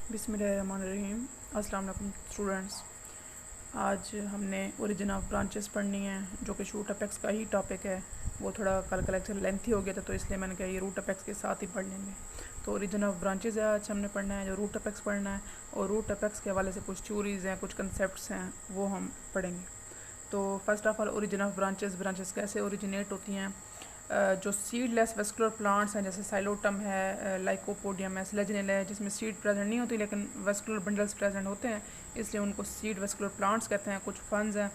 बिस्मिल्लाहिर्रहमानिर्रहीम। अस्सलाम वालेकुम स्टूडेंट्स। आज हमने ओरिजिन ऑफ ब्रांचेस पढ़नी है, जो कि शूट अपेक्स का ही टॉपिक है। वो थोड़ा कल का लेक्चर लेंथी हो गया था, तो इसलिए मैंने कहा ये रूट अपेक्स के साथ ही पढ़ लेंगे। तो ओरिजिन ऑफ ब्रांचेस है आज हमने पढ़ना है, जो रूट अपेक्स पढ़ना है, और रूट अपेक्स के हवाले से कुछ थ्योरीज़ हैं, कुछ कंसेप्ट हैं, वो हम पढ़ेंगे। तो first of all origin of branches कैसे ओरिजिनेट होती हैं। जो सीडलेस वेस्कुलर प्लांट्स हैं, जैसे साइलोटम है, लाइकोपोडियम है, स्लेजिनेल है, जिसमें सीड प्रेजेंट नहीं होती लेकिन वेस्कुलर बंडल्स प्रेजेंट होते हैं, इसलिए उनको सीड वेस्कुलर प्लांट्स कहते हैं। कुछ फंड्स हैं,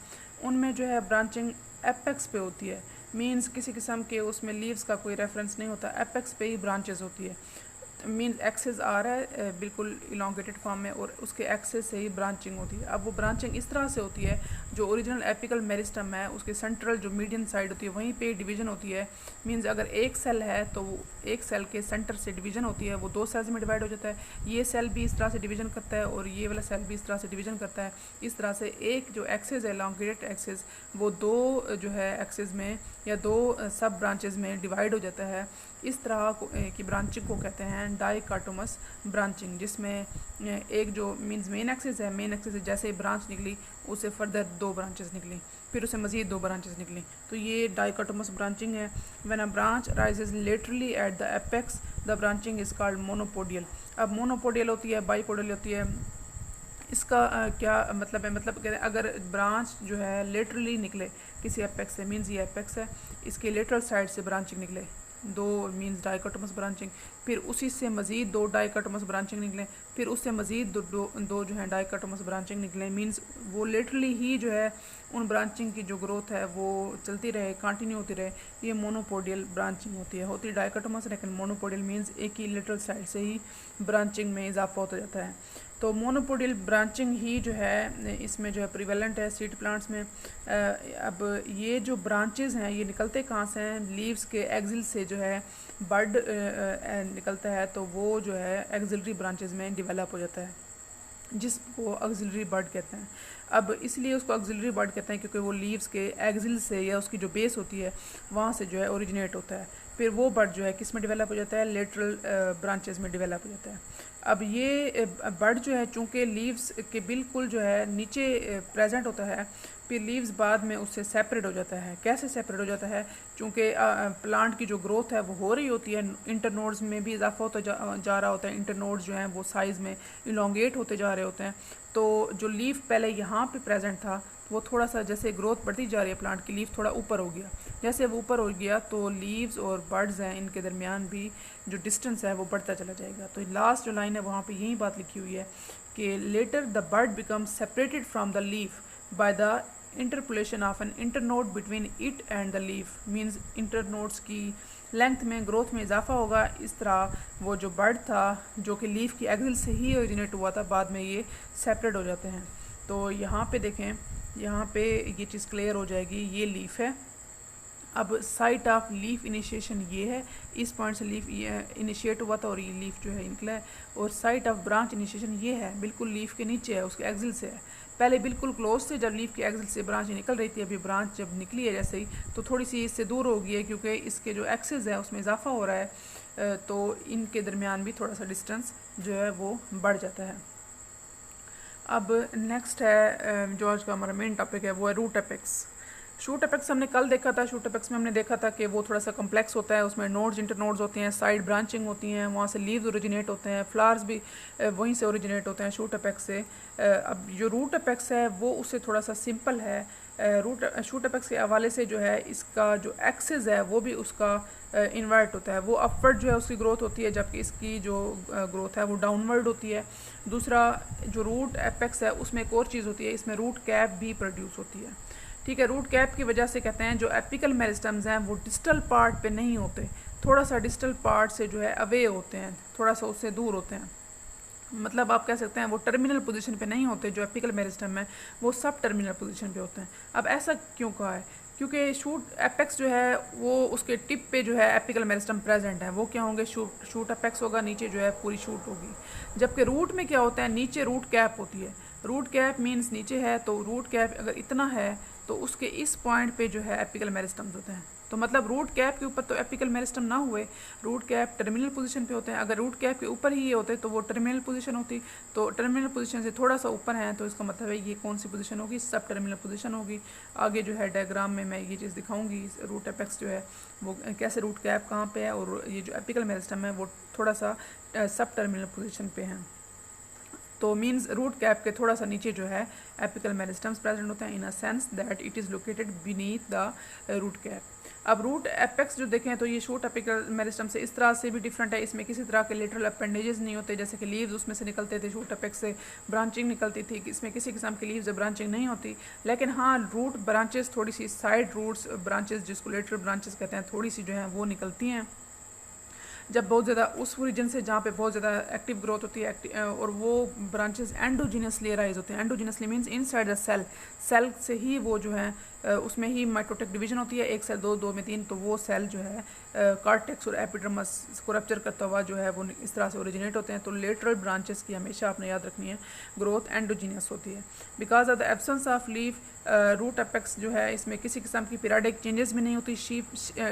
उनमें जो है ब्रांचिंग एपेक्स पे होती है। मींस किसी किस्म के उसमें लीव्स का कोई रेफरेंस नहीं होता, एपेक्स पे ही ब्रांचेस होती है। मीन्स एक्सेस आ रहा है बिल्कुल इलांगेटेड फॉर्म में, और उसके एक्सेस से ही ब्रांचिंग होती है। अब वो ब्रांचिंग इस तरह से होती है, जो ओरिजिनल एपिकल मेरिस्टम है उसके सेंट्रल जो मीडियन साइड होती है वहीं पे डिवीजन होती है। मीन्स अगर एक सेल है तो वो एक सेल के सेंटर से डिवीजन होती है, वो दो सेल्स में डिवाइड हो जाता है। ये सेल भी इस तरह से डिवीजन करता है और ये वाला सेल भी इस तरह से डिवीजन करता है। इस तरह से एक जो एक्सेस है इलांगेटेड एक्सेस, वो दो जो है एक्सेस में या दो सब ब्रांचेस में डिवाइड हो जाता है। इस तरह की ब्रांचिंग को कहते हैं डाइकोटोमस ब्रांचिंग, जिसमें एक जो मींस मेन एक्सिस है, मेन एक्सिस से जैसे ही ब्रांच निकली उससे फर्दर दो ब्रांचेस निकली, फिर उससे मज़ीद दो ब्रांचेस निकली, तो ये डाइकोटोमस ब्रांचिंग है। When a branch rises laterally at the apex the branching is called monopodial. अब मोनोपोडियल होती है, बाईपोडियल होती है। इसका क्या मतलब है, मतलब कहते हैं अगर ब्रांच जो है लेटरली निकले किसी एपेक्स से, मींस ये एपेक्स है, इसके लेटरल साइड से ब्रांचिंग निकले दो, मींस डाइकोटोमस ब्रांचिंग, फिर उसी से मज़ीद दो डाइकोटोमस ब्रांचिंग निकले, फिर उससे मज़ीद दो जो है डाइकोटोमस ब्रांचिंग निकले। मींस वो लिटरली ही जो है उन ब्रांचिंग की जो ग्रोथ है वो चलती रहे, कंटिन्यू होती रहे। ये मोनोपोडियल ब्रांचिंग होती डाइकोटोमस, लेकिन मोनोपोडियल मींस एक ही लिटरल साइड से ही ब्रांचिंग में इजाफा होता जाता है। तो मोनोपोडियल ब्रांचिंग ही जो है इसमें जो है प्रिवेलेंट है सीड प्लांट्स में। अब ये जो ब्रांचेस हैं ये निकलते कहाँ से हैं, लीव्स के एक्सिल से जो है बड निकलता है, तो वो जो है एक्सिलरी ब्रांचेस में डेवलप हो जाता है, जिसको ऑक्सिलरी बड कहते हैं। अब इसलिए उसको ऑक्सिलरी बड कहते हैं क्योंकि वो लीव्स के एक्सिल से या उसकी जो बेस होती है वहाँ से जो है ओरिजिनेट होता है। फिर वो बड जो है किस में डेवलप हो जाता है, लेटरल ब्रांचेस में डेवलप हो जाता है। अब ये बड जो है चूँकि लीव्स के बिल्कुल जो है नीचे प्रेजेंट होता है, फिर लीव्स बाद में उससे सेपरेट हो जाता है। कैसे सेपरेट हो जाता है, चूँकि प्लांट की जो ग्रोथ है वो हो रही होती है, इंटरनोड्स में भी इजाफा होता जा रहा होता है, इंटरनोड्स जो हैं वो साइज़ में इलोंगेट होते जा रहे होते हैं। तो जो लीफ पहले यहाँ पे प्रेजेंट था वो थोड़ा सा जैसे ग्रोथ बढ़ती जा रही है प्लांट की, लीफ थोड़ा ऊपर हो गया। जैसे वो ऊपर हो गया तो लीव्स और बर्ड्स हैं इनके दरमियान भी जो डिस्टेंस है वो बढ़ता चला जाएगा। तो लास्ट जो लाइन है वहाँ पे यही बात लिखी हुई है कि later the bud becomes separated from the leaf by the interpolation of an internode between it and the leaf. Means internodes की लेंथ में ग्रोथ में इजाफा होगा। इस तरह वो जो बर्ड था जो कि लीफ की एक्सिल से ही ओरिजिनेट हुआ था, बाद में ये सेपरेट हो जाते हैं। तो यहाँ पे देखें, यहाँ पे ये चीज़ क्लियर हो जाएगी। ये लीफ है। अब साइट ऑफ लीफ इनिशिएशन ये है, इस पॉइंट से लीफ इनिशिएट हुआ था और ये लीफ जो है निकला है। और साइट ऑफ ब्रांच इनिशिएशन ये है, बिल्कुल लीफ के नीचे है, उसके एक्सिल से है। पहले बिल्कुल क्लोज से जब लीफ के एक्सिल से ब्रांच निकल रही थी, अभी ब्रांच जब निकली है जैसे ही तो थोड़ी सी इससे दूर हो गई है, क्योंकि इसके जो एक्सेस है उसमें इजाफा हो रहा है, तो इनके दरमियान भी थोड़ा सा डिस्टेंस जो है वो बढ़ जाता है। अब नेक्स्ट है जो आज का हमारा मेन टॉपिक है, वो है रूट एपेक्स। शूट एपेक्स हमने कल देखा था। शूट एपेक्स में हमने देखा था कि वो थोड़ा सा कम्प्लेक्स होता है, उसमें नोड्स इंटरनोड्स होते हैं, साइड ब्रांचिंग होती हैं, वहाँ से लीव्स ओरिजिनेट होते हैं, फ्लावर्स भी वहीं से ओरिजिनेट होते हैं शूट एपेक्स से। अब जो रूट एपेक्स है वो उससे थोड़ा सा सिंपल है। शूट एपेक्स के हवाले से जो है इसका जो एक्सेस है वो भी उसका इन्वर्ट होता है, वो अपवर्ड जो है उसकी ग्रोथ होती है, जबकि इसकी जो ग्रोथ है वो डाउनवर्ड होती है। दूसरा जो रूट एपेक्स है उसमें एक और चीज़ होती है, इसमें रूट कैप भी प्रोड्यूस होती है। ठीक है, रूट कैप की वजह से कहते हैं जो एपिकल मेरिस्टम्स हैं वो डिस्टल पार्ट पे नहीं होते, थोड़ा सा डिस्टल पार्ट से जो है अवे होते हैं, थोड़ा सा उससे दूर होते हैं। मतलब आप कह सकते हैं वो टर्मिनल पोजीशन पे नहीं होते, जो एपिकल मेरिस्टम है वो सब टर्मिनल पोजीशन पे होते हैं। अब ऐसा क्यों कहा है, क्योंकि शूट एपेक्स जो है वो उसके टिप पे जो है एपिकल मेरिस्टम प्रेजेंट है, वो क्या होंगे, शूट एपेक्स होगा, नीचे जो है पूरी शूट होगी। जबकि रूट में क्या होता है, नीचे रूट कैप होती है। रूट कैप मीन्स नीचे है, तो रूट कैप अगर इतना है तो उसके इस पॉइंट पे जो है एपिकल मेरिस्टम्स होते हैं। तो मतलब रूट कैप के ऊपर तो एपिकल मेरिस्टम ना हुए, रूट कैप टर्मिनल पोजीशन पे होते हैं। अगर रूट कैप के ऊपर ही ये होते तो वो टर्मिनल पोजीशन होती, तो टर्मिनल पोजीशन से थोड़ा सा ऊपर है तो इसका मतलब है ये कौन सी पोजीशन होगी, सब टर्मिनल पोजीशन होगी। आगे जो है डायग्राम में मैं ये चीज़ दिखाऊंगी, रूट एपेक्स जो है वो कैसे, रूट कैप कहाँ पे है और ये जो एपिकल मेरिस्टम है वो थोड़ा सा सब टर्मिनल पोजीशन पे है। तो मीन्स रूट कैप के थोड़ा सा नीचे जो है एपिकल मेरिस्टम्स प्रेजेंट होते हैं in a sense that it is located beneath the root cap. अब रूट एपेक्स जो देखें तो ये शूट एपिकल मेरिस्टम से इस तरह से भी डिफरेंट है, इसमें किसी तरह के लेटरल अपेंडेजेस नहीं होते, जैसे कि लीव्स उसमें से निकलते थे, शूट एपेक्स से ब्रांचिंग निकलती थी, इसमें किसी किस्म की लीव्स ब्रांचिंग नहीं होती। लेकिन हाँ, रूट ब्रांचेस थोड़ी सी साइड रूट्स ब्रांचेस जिसको लेटरल ब्रांचेस कहते हैं थोड़ी सी जो है वो निकलती हैं जब बहुत ज़्यादा उस रीजन से जहाँ पे बहुत ज़्यादा एक्टिव ग्रोथ होती है, और वो ब्रांचेस एंडोजिनसली राइज होते हैं। Endogenously means inside the cell, cell से ही वो जो है उसमें ही माइटोटिक डिवीजन होती है, एक सेल दो, दो में तीन, तो वो सेल जो है कार्टेक्स और एपिडर्मस को रप्चर करता हुआ जो है वो इस तरह से ओरिजिनेट होते हैं। तो लेटरल ब्रांचेस की हमेशा आपने याद रखनी है ग्रोथ एंडोजिनस होती है। Because of the absence of leaf root apex जो है इसमें किसी किस्म की पीरियडिक चेंजेस भी नहीं होती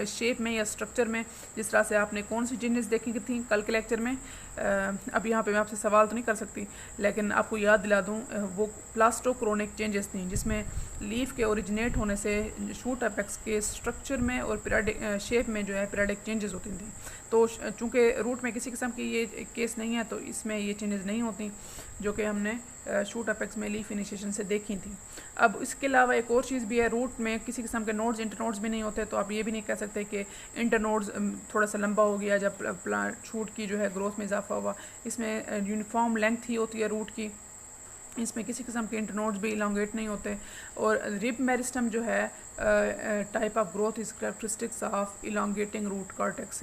शेप में या स्ट्रक्चर में, जिस तरह से आपने कौन सी चेंजेस देखी थी कल के लेक्चर में। अब यहाँ पे मैं आपसे सवाल तो नहीं कर सकती, लेकिन आपको याद दिला दूँ वो प्लास्टोक्रोनिक चेंजेस थी, जिसमें लीफ के ओरिजिनेट होने से शूट एपेक्स के स्ट्रक्चर में और पीरियडिक शेप में जो है पीरियडिक चेंजेस होती थी। तो चूँकि रूट में किसी किस्म की ये केस नहीं है तो इसमें ये चेंजेस नहीं होती जो कि हमने शूट एपेक्स में लीफ इनिशिएशन से देखी थी। अब इसके अलावा एक और चीज़ भी है, रूट में किसी किस्म के नोड्स इंटरनोड्स भी नहीं होते, तो आप ये भी नहीं कह सकते कि इंटरनोड्स थोड़ा सा लंबा हो गया जब प्लांट शूट की जो है ग्रोथ में इजाफा हुआ। इसमें यूनिफॉर्म लेंथ ही होती है रूट की, इसमें किसी किस्म के इंटरनोड्स भी इलांगेट नहीं होते। और रिब मेरिस्टम जो है type of growth is characteristics of elongating root cortex.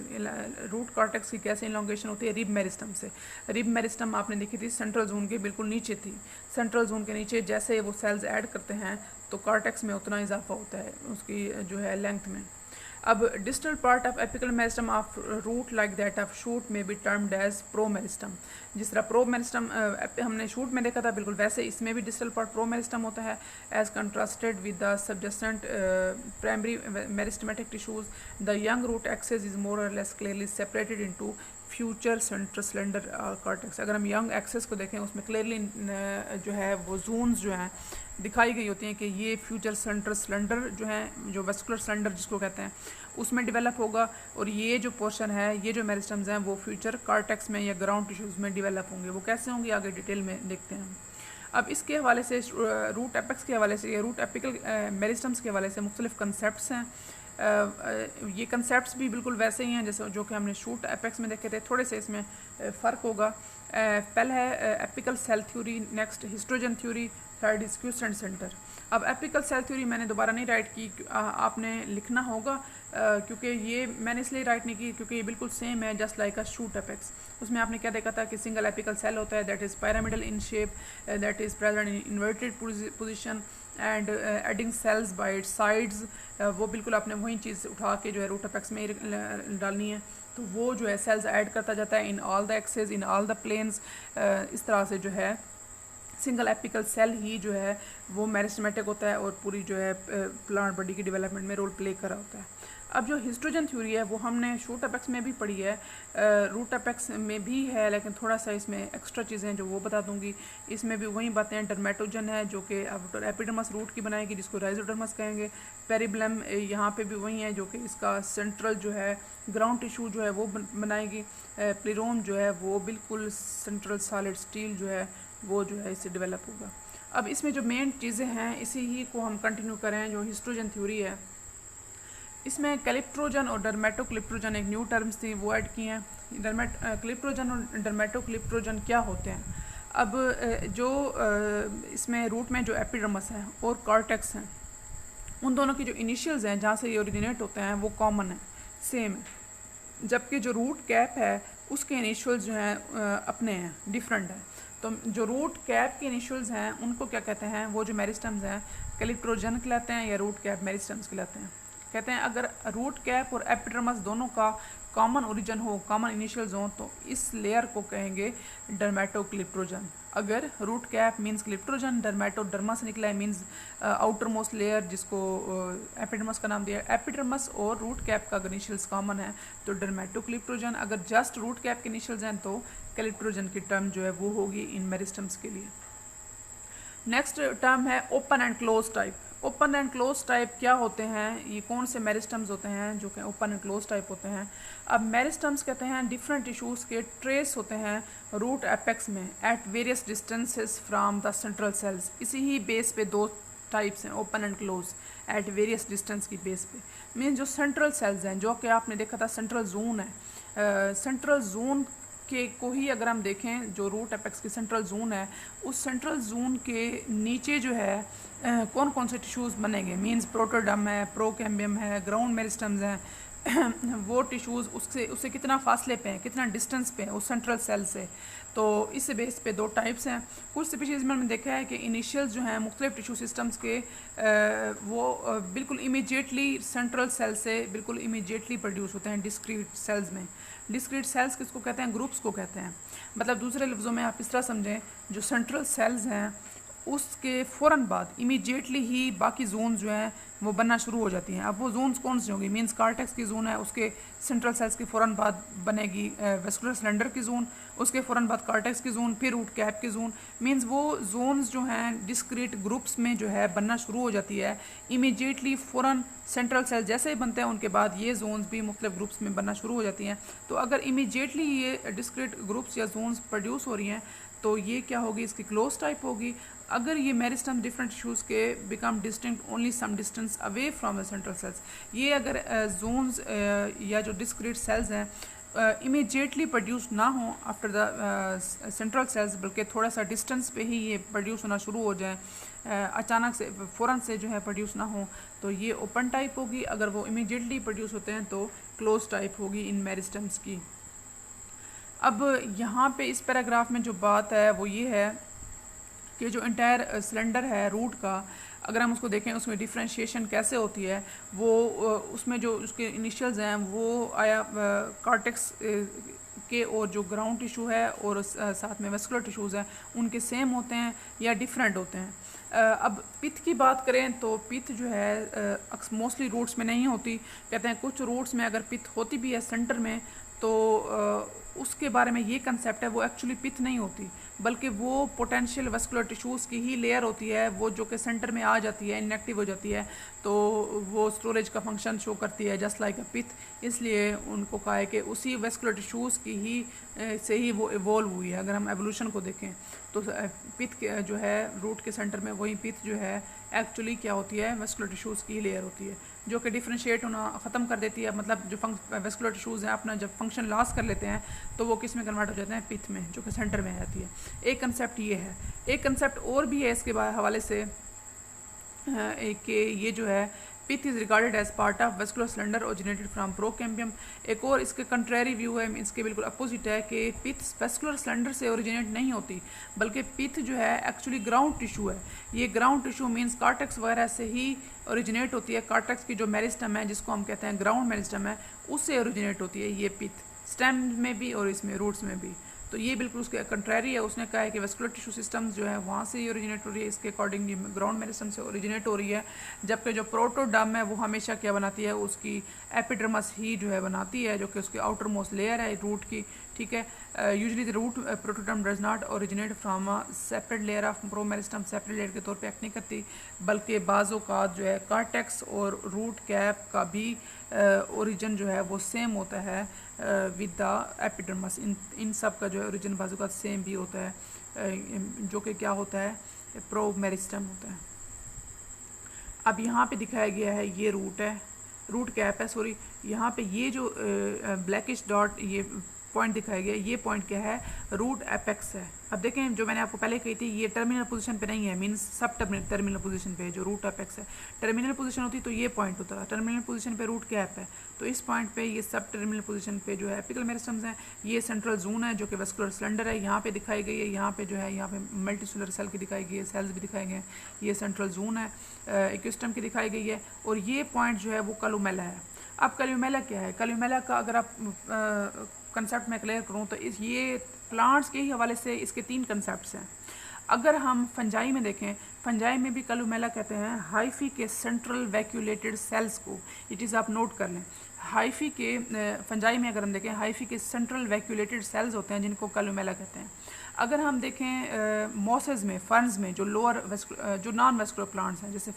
Root cortex की कैसे इलांगेशन होती है, रिब मेरिस्टम से। रिब मेरिस्टम आपने देखी थी सेंट्रल जोन के बिल्कुल नीचे थी, सेंट्रल जोन के नीचे जैसे वो सेल्स ऐड करते हैं तो कॉर्टेक्स में उतना इजाफा होता है उसकी जो है लेंथ में। अब distal part of apical meristem of root like that of shoot में be termed as promeristem. जिस तरह प्रो मेरिस्टम हमने शूट में देखा था बिल्कुल वैसे इसमें भी डिस्टल पार्ट प्रो मेरिस्टम होता है, as contrasted with the subjacent primary meristematic tissues. The young root axis is more और less clearly separated into future centre cylinder cortex. अगर हम यंग एक्सेस को देखें उसमें क्लियरली जो है वो जोन्स जो हैं दिखाई गई होती हैं कि ये फ्यूचर सेंटर सिलेंडर जो है, जो वेस्कुलर सिलेंडर जिसको कहते हैं, उसमें डेवलप होगा, और ये जो पोर्शन है, ये जो मेरिस्टम्स हैं वो फ्यूचर कॉर्टेक्स में या ग्राउंड टिश्यूज़ में डेवलप होंगे। वो कैसे होंगे आगे डिटेल में देखते हैं। अब इसके हवाले से रूट एपेक्स के हवाले से या रूट एपिकल मेरिस्टम्स के हवाले से मुख्तलिफ कंसेप्ट्स हैं। ये कंसेप्ट्स भी बिल्कुल वैसे ही हैं जैसे जो कि हमने शूट एपेक्स में देखे थे, थोड़े से इसमें फ़र्क होगा। पहला है apical cell theory, next histogen theory, third is quiescent centre. अब एपिकल सेल थ्योरी मैंने दोबारा नहीं राइट की, आपने लिखना होगा क्योंकि ये मैंने इसलिए राइट नहीं की क्योंकि ये बिल्कुल सेम है जस्ट लाइक अ शूट एपेक्स। उसमें आपने क्या देखा था कि सिंगल एपिकल सेल होता है that is pyramidal in shape, that is present in inverted position and adding cells by its sides. वो बिल्कुल आपने वही चीज़ उठा के जो है रूट एपेक्स में डालनी है, तो वो जो है सेल्स ऐड करता जाता है in all the axes, in all the planes. इस तरह से जो है सिंगल एपिकल सेल ही जो है वो मेरिस्टमेटिक होता है और पूरी जो है प्लांट बॉडी की डेवलपमेंट में रोल प्ले कर रहा होता है। अब जो हिस्ट्रोजन थ्योरी है वो हमने शूट एपेक्स में भी पढ़ी है, रूट एपेक्स में भी है, लेकिन थोड़ा सा इसमें एक्स्ट्रा चीज़ें हैं जो वो बता दूंगी। इसमें भी वही बातें हैं, डर्मेटोजन है जो कि एपिडर्मस रूट की बनाएगी जिसको राइजोडर्मस कहेंगे। पेरिब्लम यहाँ पे भी वही है जो कि इसका सेंट्रल जो है ग्राउंड टिश्यू जो है वो बनाएगी। प्लेरोम जो है वो बिल्कुल सेंट्रल सॉलिड स्टील जो है वो जो है इससे डेवलप होगा। अब इसमें जो मेन चीज़ें हैं इसी ही को हम कंटिन्यू करें। जो हिस्ट्रोजन थ्योरी है इसमें क्लिप्ट्रोजन और डर्मेटोक्लिप्ट्रोजन एक न्यू टर्म्स थी वो ऐड की हैं। क्लिप्ट्रोजन और डर्मेटोक्लिप्ट्रोजन क्या होते हैं? अब जो इसमें रूट में जो एपिडर्मस है और कॉर्टेक्स हैं उन दोनों की जो इनिशियल्स हैं जहाँ से ये ओरिजिनेट होते हैं वो कॉमन है, सेम है, जबकि जो रूट कैप है उसके इनिशियल्स जो हैं अपने हैं, डिफरेंट है। तो जो रूट कैप के इनिशियल्स हैं उनको क्या कहते हैं? वो जो मेरिस्टम्स हैं क्लिप्ट्रोजन कहलाते हैं या रूट कैप मेरिस्टम्स कहलाते हैं। कहते हैं अगर रूट कैप और एपिडर्मस दोनों का कॉमन ओरिजिन हो, कॉमन इनिशियल जोन, तो इस लेयर को कहेंगे डर्मेटोक्लिप्टोजन। अगर रूट कैप मींस क्लिप्टोजन, डर्मेटोडर्मा से निकला है मींस आउटर मोस्ट लेयर जिसको एपिडर्मस का नाम दिया है। एपिडर्मस और रूट कैप का अगर इनिशियल्स कॉमन है तो डर्मेटोक्लिप्टोजन, अगर जस्ट रूट कैप के इनिशियल्स हैं तो क्लिप्टोजन की टर्म जो है वो होगी इन मेरिस्टम्स के लिए। नेक्स्ट टर्म है open and close type. Open and close type क्या होते हैं, ये कौन से मेरिस्टम्स होते हैं जो कि ओपन एंड क्लोज टाइप होते हैं। अब मेरिस्टम्स कहते हैं डिफरेंट टिश्यूज़ के ट्रेस होते हैं रूट एपेक्स में at various distances from the central cells. इसी ही बेस पे दो टाइप्स हैं, open and close at various distance की बेस पे। मीन जो सेंट्रल सेल्स हैं, जो कि आपने देखा था सेंट्रल जोन है, सेंट्रल जोन के को ही अगर हम देखें, जो रूट एपेक्स की सेंट्रल जोन है, उस सेंट्रल जोन के नीचे जो है कौन कौन से टिश्यूज़ बनेंगे, मींस प्रोटोडर्म है, प्रोकैम्बियम है, ग्राउंड मेरिस्टम्स हैं वो टिश्यूज़ उससे कितना फासले पे हैं, कितना डिस्टेंस पे हैं उस सेंट्रल सेल से। तो इस बेस पे दो टाइप्स हैं। कुछ स्पीशीज़ में हमने देखा है कि इनिशियल जो हैं मुख्तलिफ टिश्यू सिस्टम्स के वो बिल्कुल इमीडिएटली सेंट्रल सेल से बिल्कुल इमीडिएटली प्रोड्यूस होते हैं डिस्क्रीट सेल्स में। डिस्क्रीट सेल्स किसको कहते हैं, ग्रुप्स को कहते हैं। मतलब दूसरे लफ्ज़ों में आप इस तरह समझें, जो सेंट्रल सेल्स हैं उसके फ़ौरन बाद इमीडिएटली ही बाकी जोन जो हैं वो बनना शुरू हो जाती हैं। अब वो जोन्स कौन सी होंगी, मींस कार्टेक्स की जोन है, उसके सेंट्रल सेल्स की फ़ौरन बाद बनेगी वेस्कुलर सिलेंडर की जोन, उसके फ़ौरन बाद कार्टेक्स की जोन, फिर रूट कैप की जोन। मींस वो जोन्स जो हैं डिस्क्रीट ग्रुप्स में जो है बनना शुरू हो जाती है इमीडिएटली। फ़ौरन सेंट्रल सेल जैसे ही बनते हैं उनके बाद ये जोन्स भी मुख्तलिफ ग्रुप्स में बनना शुरू हो जाती हैं। तो अगर इमीडिएटली ये डिस्क्रीट ग्रुप्स या जोन्स प्रोड्यूस हो रही हैं तो ये क्या होगी, इसकी क्लोज टाइप होगी। अगर ये मेरिस्टम डिफरेंट टिश्यूज़ के become distinct only some distance away from the central cells, ये अगर जोन्स या जो डिस्क्रीट सेल्स हैं इमीडिएटली प्रोड्यूस ना हो आफ्टर द सेंट्रल सेल्स, बल्कि थोड़ा सा डिस्टेंस पे ही ये प्रोड्यूस होना शुरू हो जाए, अचानक से फ़ौरन से जो है प्रोड्यूस ना हो, तो ये ओपन टाइप होगी। अगर वो इमीडिएटली प्रोड्यूस होते हैं तो क्लोज टाइप होगी इन मेरिस्टम्स की। अब यहाँ पे इस पैराग्राफ में जो बात है वो ये है कि जो इंटायर सिलेंडर है रूट का, अगर हम उसको देखें उसमें डिफ्रेंशिएशन कैसे होती है, वो उसमें जो उसके इनिशियल्स हैं वो आया कार्टेक्स के, और जो ग्राउंड टिश्यू है और साथ में वेस्कुलर टिश्यूज़ हैं उनके सेम होते हैं या डिफरेंट होते हैं। अब पिथ की बात करें तो पिथ जो है मोस्टली रूट्स में नहीं होती। कहते हैं कुछ रूट्स में अगर पिथ होती भी है सेंटर में तो उसके बारे में ये कंसेप्ट है, वो एक्चुअली पिथ नहीं होती बल्कि वो पोटेंशियल वेस्कुलर टिश्यूज़ की ही लेयर होती है, वो जो कि सेंटर में आ जाती है, इनएक्टिव हो जाती है, तो वो स्टोरेज का फंक्शन शो करती है जस्ट लाइक अ पिथ। इसलिए उनको कहा है कि उसी वेस्कुलर टिश्यूज़ की ही से ही वो इवॉल्व हुई है। अगर हम एवोल्यूशन को देखें तो पिथ जो है रूट के सेंटर में, वही पिथ जो है एक्चुअली क्या होती है, वेस्कुलर टिश्यूज़ की लेयर होती है जो कि डिफ्रेंशिएट होना ख़त्म कर देती है। मतलब जो वेस्कुलर टिश्यूज़ हैं अपना जब फंक्शन लॉस कर लेते हैं तो वो किस में कन्वर्ट हो जाते हैं, पिथ में, जो कि सेंटर में आ जाती है। एक कंसेप्ट ये है। एक कंसेप्ट और भी है इसके हवाले से कि ये जो है pith is regarded as part of vascular cylinder originated from procambium. एक और इसके कंट्रेरी व्यू है, इसके बिल्कुल अपोजिट है कि पिथ वेस्कुलर सिलेंडर से ओरिजिनेट नहीं होती बल्कि पिथ जो है एक्चुअली ग्राउंड टिश्यू है। ये ग्राउंड टिश्यू मींस कार्टेक्स वगैरह से ही ओरिजिनेट होती है। कार्टेक्स की जो मेरिस्टम है जिसको हम कहते हैं ग्राउंड मेरिस्टम है, उससे ओरिजिनेट होती है ये पिथ, स्टेम में भी और इसमें रूट्स में भी। तो ये बिल्कुल उसके कंट्रेरी है। उसने कहा है कि वेस्कुलर टिश्यू सिस्टम्स जो है वहाँ से ही ओरिजिनेट हो रही है, इसके अकॉर्डिंग ग्राउंड मेरिस्टम से ओरिजिनेट हो रही है। जबकि जो प्रोटोडर्म है वो हमेशा क्या बनाती है, उसकी एपिडर्मस ही जो है बनाती है, जो कि उसकी आउटर मोस्ट लेयर है रूट की। ठीक है, usually the root protoderm does not originate from a separate layer of promeristem, separate layer के तौर पे एक्ट नहीं करती, बल्कि बाज़ों का जो है कार्टेक्स और रूट कैप का भी ओरिजिन जो है वो सेम होता है विद द एपिडर्मस। इन सब का जो है ओरिजिन बाज़ों का सेम भी होता है, जो कि क्या होता है, प्रोमेरिस्टम होता है। अब यहाँ पे दिखाया गया है ये रूट कैप है, सॉरी। यहाँ पे ये जो ब्लैकिश डॉट ये पॉइंट दिखाया गया, ये पॉइंट क्या है, रूट एपेक्स है। अब देखें जो मैंने आपको पहले कही थी, ये टर्मिनल पोजीशन पे नहीं है, मींस सब टर्मिनल पोजीशन पे है जो रूट एपेक्स है। टर्मिनल पोजीशन होती तो ये पॉइंट होता है, टर्मिनल पोजीशन पे रूट कैप है, तो इस पॉइंट पे ये सब टर्मिनल पोजीशन पे जो है एपिकल मेरिस्टम्स हैं। ये सेंट्रल जोन है जो कि वेस्कुलर सिलेंडर है, यहाँ पे दिखाई गई है, यहाँ पे जो है यहाँ पे मल्टीसेलुलर सेल की दिखाई गई है, सेल्स भी दिखाए गए हैं। ये सेंट्रल जोन है, इक्विस्टम की दिखाई गई है, और ये पॉइंट जो है वो कलुमेला है। अब कलुमेला क्या है, कलुमेला का अगर आप कंसेप्ट में क्लियर करूँ तो इस ये प्लांट्स के ही हवाले से इसके 3 कंसेप्ट हैं। अगर हम फंजाई में देखें, फंजाई में भी कलुमेला कहते हैं हाइफी के सेंट्रल वैक्यूलेटेड सेल्स को। इट इज़ आप नोट कर लें, हाइफी के फंजाई में अगर हम देखें, हाइफी के सेंट्रल वैक्यूलेटेड सेल्स होते हैं जिनको कलुमेला कहते हैं। अगर हम देखें मॉसेज में, फर्न्स में, जो लोअर जो नॉन वेस्कुलर प्लांट्स हैं, जैसे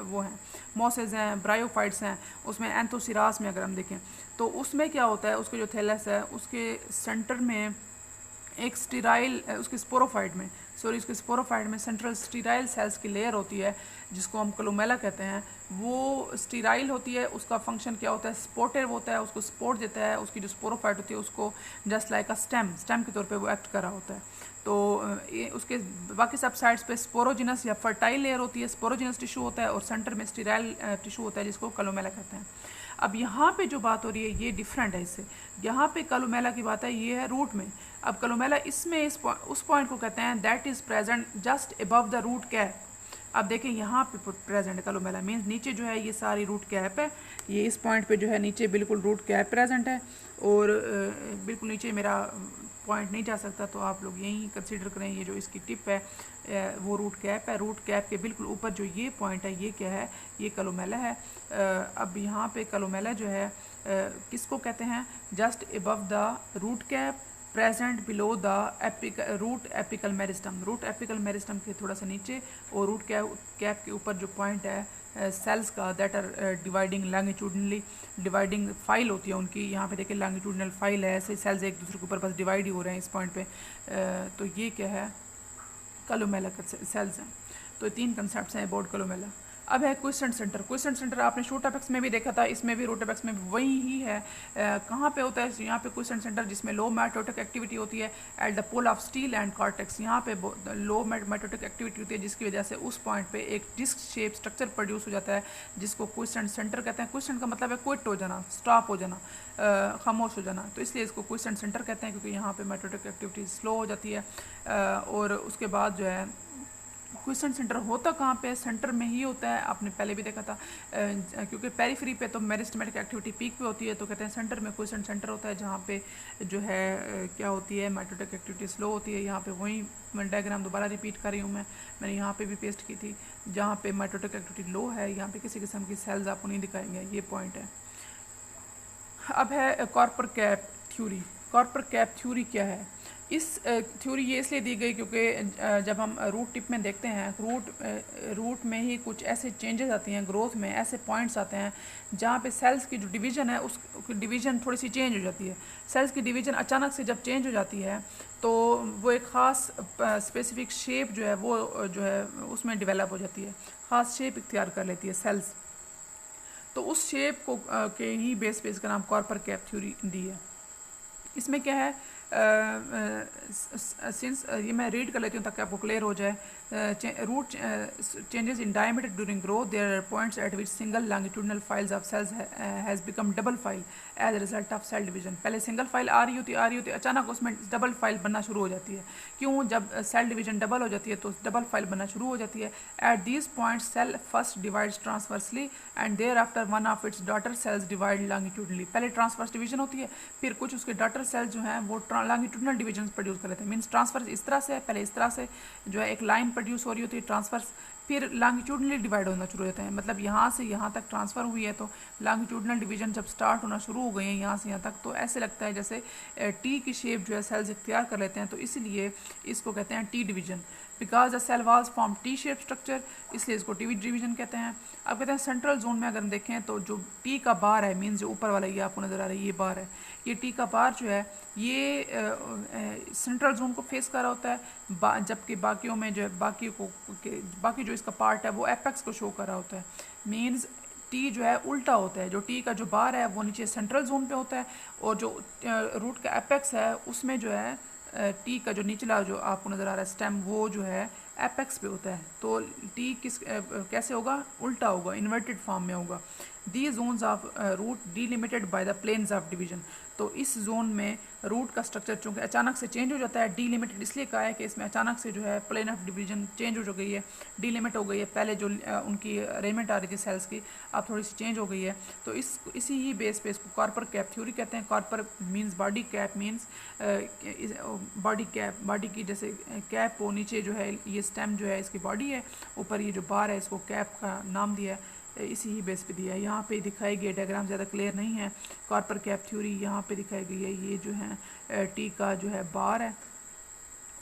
वो हैं मॉसेज हैं, ब्रायोफाइट्स हैं, उसमें एंथोसिरास में अगर हम देखें तो उसमें क्या होता है, उसके जो थैलस है उसके सेंटर में एक स्टीराइल, उसके स्पोरोफाइट में, सॉरी उसके स्पोरोफाइट में सेंट्रल स्टीराइल सेल्स की लेयर होती है जिसको हम कलुमेला कहते हैं। वो स्टीराइल होती है, उसका फंक्शन क्या होता है, स्पोर्टिव होता है, उसको स्पोर्ट देता है, उसकी जो स्पोरोफाइट होती है उसको जस्ट लाइक अ स्टेम के तौर पे वो एक्ट कर रहा होता है। तो ये उसके बाकी सब साइड्स पे स्पोरोजिनस या फर्टाइल लेयर होती है, स्पोरोजिनस टिश्यू होता है, और सेंटर में स्टीराइल टिश्यू होता है जिसको कलुमेला कहते हैं। अब यहाँ पे जो बात हो रही है ये डिफरेंट है इससे, यहाँ पे कलुमेला की बात है, ये है रूट में। अब कलुमेला इसमें उस पॉइंट को कहते हैं that is present just above the root cap. अब देखें यहाँ पे प्रेजेंट कलुमेला मीन्स नीचे जो है ये सारी रूट कैप है, ये इस पॉइंट पे जो है नीचे बिल्कुल रूट कैप प्रेजेंट है, और बिल्कुल नीचे मेरा पॉइंट नहीं जा सकता, तो आप लोग यहीं कंसीडर करें ये जो इसकी टिप है वो रूट कैप है। रूट कैप के बिल्कुल ऊपर जो ये पॉइंट है ये क्या है, ये कलुमेला है। अब यहाँ पे कलुमेला जो है किसको कहते हैं, just above the root cap present below the root apical meristem. Root apical meristem के थोड़ा सा नीचे, और रूट कैप के ऊपर जो पॉइंट है सेल्स का, that are dividing longitudinally, dividing file होती है उनकी। यहाँ पे देखिए लॉन्गिट्यूडनल फाइल है, ऐसे सेल्स एक दूसरे के ऊपर बस डिवाइड ही हो रहे हैं इस पॉइंट पे। तो ये क्या है, कलुमेला सेल्स हैं। तो 3 कंसेप्ट हैं अबाउट कलुमेला। अब है क्विसेंट सेंटर। क्विसेंट सेंटर आपने शूट एपेक्स में भी देखा था, इसमें भी रूट एपेक्स में भी वही ही है। कहाँ पे होता है, यहाँ पे क्विसेंट सेंटर जिसमें लो माइटोटिक एक्टिविटी होती है at the pole of stele and cortex. यहाँ पे लो माइटोटिक एक्टिविटी होती है जिसकी वजह से उस पॉइंट पे एक डिस्क शेप स्ट्रक्चर प्रोड्यूस हो जाता है जिसको क्विसेंट सेंटर कहते हैं। क्विसेंट का मतलब है क्विट हो जाना, स्टॉप हो जाना, खामोश हो जाना, तो इसलिए इसको क्विसेंट सेंटर कहते हैं क्योंकि यहाँ पे माइटोटिक एक्टिविटी स्लो हो जाती है। और उसके बाद जो है क्विसेंट सेंटर होता कहाँ पे, सेंटर में ही होता है, आपने पहले भी देखा था। क्योंकि पेरिफेरी पे तो मेरिस्टेमेटिक एक्टिविटी पीक पे होती है, तो कहते हैं सेंटर में क्विसेंट सेंटर होता है जहाँ पे जो है क्या होती है, माइटोटिक एक्टिविटी स्लो होती है। यहाँ पे वही मैं डायग्राम दोबारा रिपीट कर रही हूँ, मैंने यहाँ पे भी पेस्ट की थी, जहाँ पे माइटोटिक एक्टिविटी लो है यहाँ पे किसी किस्म की सेल्स आपको नहीं दिखाएंगे, ये पॉइंट है। अब है कॉर्पर कैप थ्योरी। कॉर्पर कैप थ्योरी क्या है, इस थ्योरी ये इसलिए दी गई क्योंकि जब हम रूट टिप में देखते हैं, रूट में ही कुछ ऐसे चेंजेस आती हैं, ग्रोथ में ऐसे पॉइंट्स आते हैं जहाँ पे सेल्स की जो डिवीज़न है उस डिवीज़न थोड़ी सी चेंज हो जाती है। सेल्स की डिवीज़न अचानक से जब चेंज हो जाती है तो वो एक ख़ास स्पेसिफिक शेप जो है वो जो है उसमें डेवलप हो जाती है, ख़ास शेप इख्तियार कर लेती है सेल्स। तो उस शेप को के ही बेस पे इसका नाम कॉर्पर कैप थ्योरी दी है। इसमें क्या है, सिंस ये मैं रीड कर लेती हूँ ताकि आपको क्लियर हो जाए। Root changes in diameter during growth, there are points at which single longitudinal files of cells has become double file as a result of cell division. पहले सिंगल फाइल आ रही होती अचानक उसमें डबल फाइल बनना शुरू हो जाती है। क्यों, जब सेल डिवीजन डबल हो जाती है तो डबल फाइल बनना शुरू हो जाती है। At these points cell first divides transversely and thereafter one of its daughter cells divide longitudinally. पहले ट्रांसवर्स डिवीजन होती है, फिर कुछ उसके डॉटर सेल्स जो हैं वो लॉन्गिट्यूडनल डिवीजन प्रोड्यूस कर लेते हैं। मीन्स ट्रांसफर इस तरह से है, पहले इस तरह से जो है एक लाइन प्रोड्यूस हो रही होती है ट्रांसफर्स, फिर लॉन्गिट्यूडनली डिवाइड होना शुरू हो जाते हैं। मतलब यहाँ से यहाँ तक ट्रांसफ़र हुई है तो लॉन्गिट्यूडनल डिवीजन जब स्टार्ट होना शुरू हो गए हैं यहाँ से यहाँ तक, तो ऐसे लगता है जैसे टी की शेप जो है सेल्स इख्तियार कर लेते हैं, तो इसलिए इसको कहते हैं T division. Because the cell was form T shape structure, इसलिए इसको टी डिवीजन कहते हैं। अब कहते हैं सेंट्रल जोन में अगर हम देखें तो जो टी का बार है, मीन्स जो ऊपर वाला ये आपको नज़र आ रहा है ये बार है, ये टी का बार जो है ये सेंट्रल जोन को फेस कर रहा होता है, जबकि बाकियों में जो है बाकी जो इसका पार्ट है वो एपेक्स को शो कर रहा होता है। मीन्स टी जो है उल्टा होता है, जो टी का जो बार है वो नीचे सेंट्रल जोन पे होता है, और जो रूट का एपेक्स है उसमें जो है टी का जो निचला जो आपको नज़र आ रहा है स्टेम, वो जो है एपेक्स पे होता है। तो टी कैसे होगा, उल्टा होगा, इन्वर्टेड फॉर्म में होगा। The zones of root delimited by the planes of division. तो इस जोन में रूट का स्ट्रक्चर चूँकि अचानक से चेंज हो जाता है, डिलिमिटेड इसलिए कहा है कि इसमें अचानक से जो है प्लेन ऑफ डिवीजन चेंज हो गई है, डिलिमिट हो गई है। पहले जो उनकी अरेंजमेंट आ रही थी सेल्स की, अब थोड़ी सी चेंज हो गई है। तो इसी ही बेस पे इसको कॉर्पर कैप थ्योरी कहते हैं। कॉर्पर means body, cap means body cap, body की जैसे कैप हो, नीचे जो है ये स्टेम जो है इसकी बॉडी है, ऊपर ये जो बार है इसको कैप का नाम दिया है, इसी ही बेस पे दिया है। यहाँ पे दिखाई गई डायग्राम ज़्यादा क्लियर नहीं है। कॉर्पर कैप थ्योरी यहाँ पे दिखाई गई है, ये जो है टी का जो है बार है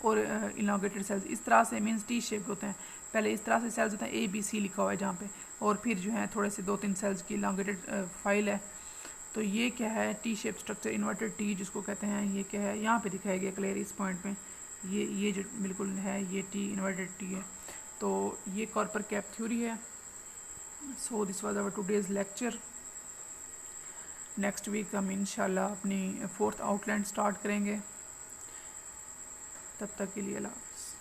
और इलांगेटेड सेल्स इस तरह से मींस टी शेप होते हैं। पहले इस तरह से सेल्स होते हैं, ए बी सी लिखा हुआ है जहाँ पे, और फिर जो है थोड़े से 2-3 सेल्स की इलांगेटेड फाइल है। तो ये क्या है, T shape structure, inverted T जिसको कहते हैं, ये क्या है यहाँ पे दिखाया गया क्लियर इस पॉइंट पे, ये जो बिल्कुल है ये टी इन्वर्टेड टी है। तो ये कॉर्पर कैप थ्योरी है। So this was our today's lecture. Next week हम इंशाल्लाह अपनी 4th आउटलाइन स्टार्ट करेंगे। तब तक के लिए अल्लाह हाफ़िज़।